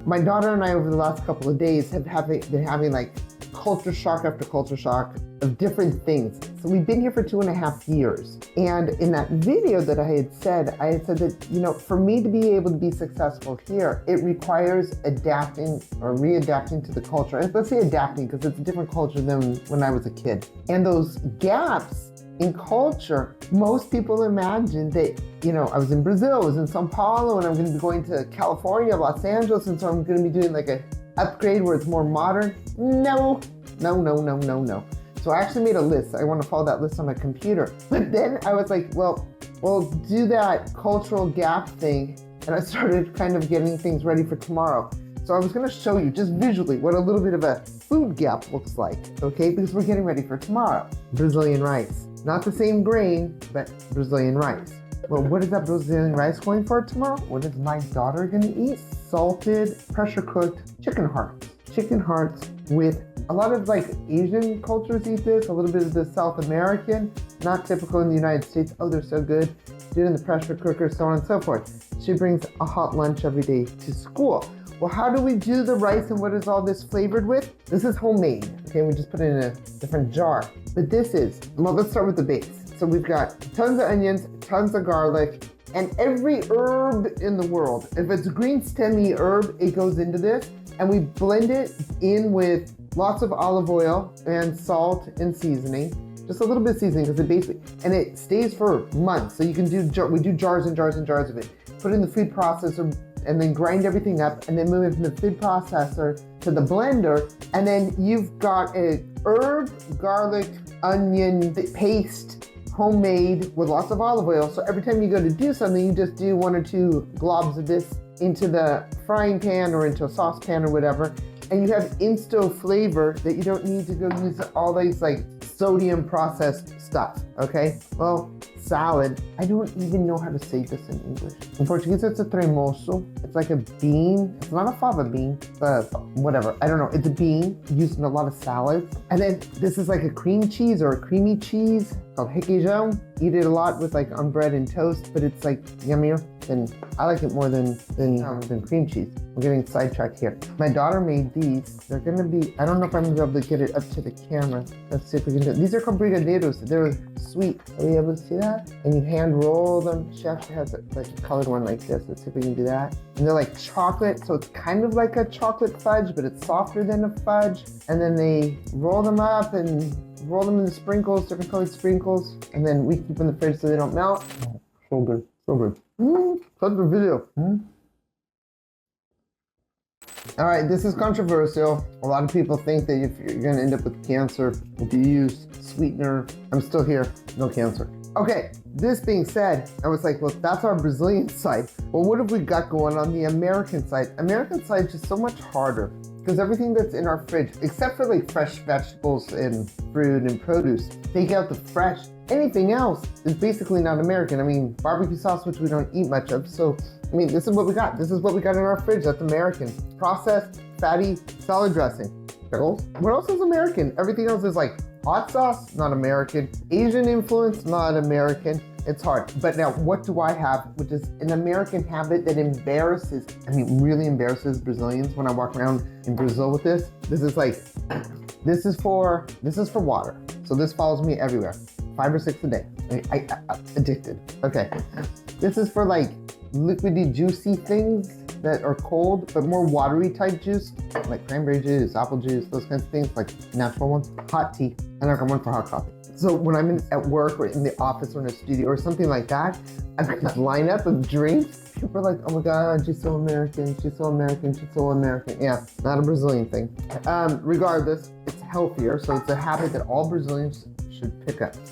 My daughter and I over the last couple of days have been having like culture shock after culture shock of different things. So we've been here for 2.5 years. And in that video that I had said that, you know, for me to be able to be successful here, it requires adapting or readapting to the culture. And let's say adapting because it's a different culture than when I was a kid. And those gaps in culture, most people imagine that, you know, I was in Brazil, I was in Sao Paulo, and I'm going to be going to California, Los Angeles, and so I'm going to be doing like a upgrade where it's more modern. No. So I actually made a list. I want to follow that list on my computer. But then I was like, well, do that cultural gap thing. And I started kind of getting things ready for tomorrow. So I was going to show you just visually what a little bit of a food gap looks like, okay? Because we're getting ready for tomorrow. Brazilian rice. Not the same grain, but Brazilian rice. Well, what is that Brazilian rice going for tomorrow? What is my daughter going to eat? Salted, pressure cooked chicken hearts. Chicken hearts with a lot of like Asian cultures eat this, a little bit of the South American, not typical in the United States. Oh, they're so good. Do it in the pressure cooker, so on and so forth. She brings a hot lunch every day to school. Well, how do we do the rice and what is all this flavored with? This is homemade, okay? We just put it in a different jar. But this is, well, let's start with the base. So we've got tons of onions, tons of garlic, and every herb in the world. If it's a green stemmy herb, it goes into this. And we blend it in with lots of olive oil and salt and seasoning. Just a little bit of seasoning because it basically, and it stays for months. So you can we do jars and jars and jars of it. Put it in the food processor and then grind everything up and then move it from the food processor to the blender. And then you've got a herb, garlic, onion paste, homemade with lots of olive oil. So every time you go to do something, you just do 1 or 2 globs of this into the frying pan or into a saucepan or whatever. And you have insto flavor that you don't need to go use all these like sodium processed stuff, okay? Well, salad, I don't even know how to say this in English. In Portuguese, it's a tremoço. It's like a bean. It's not a fava bean, but whatever. I don't know. It's a bean used in a lot of salads. And then this is like a cream cheese or a creamy cheese called requeijão. Eat it a lot with like on bread and toast, but it's like yummier. And I like it more than cream cheese. We're getting sidetracked here. My daughter made these. They're gonna be, I don't know if I'm gonna be able to get it up to the camera. Let's see if we can do it. These are called brigadeiros. They're sweet. Are you able to see that? And you hand roll them. She actually has like a colored one like this. Let's see if we can do that. And they're like chocolate, so it's kind of like a chocolate fudge, but it's softer than a fudge. And then they roll them up and roll them in the sprinkles, different colored sprinkles. And then we keep them in the fridge so they don't melt. Oh, so good, so good. Such a video. All right, this is controversial. A lot of people think that if you're gonna end up with cancer if you use sweetener. I'm still here, no cancer. Okay, this being said, I was like, well, that's our Brazilian side. Well, what have we got going on the American side? American side is just so much harder because everything that's in our fridge, except for like fresh vegetables and fruit and produce, take out the fresh. Anything else is basically not American. I mean, barbecue sauce, which we don't eat much of. So, I mean, this is what we got. This is what we got in our fridge. That's American. Processed, fatty, salad dressing. Pickles. What else is American? Everything else is like hot sauce, not American. Asian influence, not American. It's hard. But now, what do I have, which is an American habit that embarrasses, I mean, really embarrasses Brazilians when I walk around in Brazil with this? This is like, this is for water. So this follows me everywhere. 5 or 6 a day. I addicted. Okay. This is for like liquidy, juicy things that are cold, but more watery type juice, like cranberry juice, apple juice, those kinds of things, like natural ones. Hot tea, and I got one for hot coffee. So when I'm at work or in the office or in a studio or something like that, I've got this lineup of drinks. People are like, oh my God, she's so American, she's so American, she's so American. Yeah, not a Brazilian thing. Regardless, it's healthier, so it's a habit that all Brazilians should pick up.